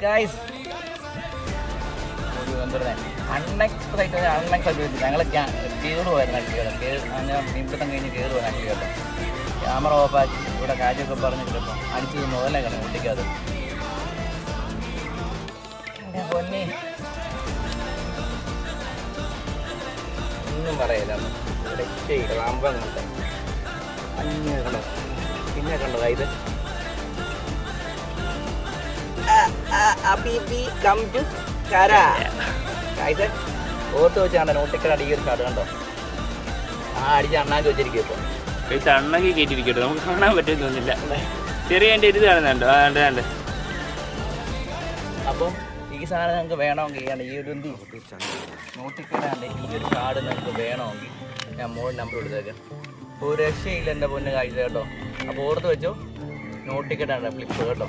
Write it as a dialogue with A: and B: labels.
A: Guys ഒരു എന്താ പറയുക അൺഎക്സ്പെക്ടഡ് ഞങ്ങൾ കയറി പോയിരുന്നു അങ്ങനെ മീൻപിടുത്തം കഴിഞ്ഞ് കയറി പോകാൻ കേട്ടോ. ക്യാമറ ഓഫാക്കി ഇവിടെ കാര്യമൊക്കെ പറഞ്ഞിട്ടിപ്പോൾ അടിച്ചു മുതലേ കാണും ഒട്ടിക്കാതെ. പൊന്നി ഒന്നും പറയില്ല. ഇവിടെ ലാമ്പം കണ്ട അഞ്ഞ കണ്ടോ പിന്നെ കണ്ടതാ ഇത് ഓർത്ത് വെച്ചാണ്ട് നോട്ടിക്കൽ അടിക്കൊരു കാട് കണ്ടോ. ആ അടിച്ച് അണ്ണാക്കി വെച്ചിരിക്കും. ഇപ്പോൾ
B: അണ്ണാക്കി കയറ്റിരിക്കട്ടെ, നമുക്ക് കാണാൻ പറ്റുമെന്ന് തോന്നില്ല. ചെറിയ എൻ്റെ ഇത് കാണുന്നുണ്ടോ? വേണ്ട.
A: അപ്പം ഈ സാധനം നമുക്ക് വേണമെങ്കിൽ ഈ ഒരു നോട്ടിക്കലാണ്ട് ഈ ഒരു കാർഡ് നമുക്ക് വേണമെങ്കിൽ ഞാൻ മോൾ നമ്പർ കൊടുത്തേക്കാം. ഒരു രക്ഷയില്ല എൻ്റെ പൊന്ന് കാഴ്ച കേട്ടോ. അപ്പോൾ ഓർത്ത് വെച്ചോ, നോട്ടിക്കറ്റാണ് ഫ്ലിപ്പ് കേട്ടോ.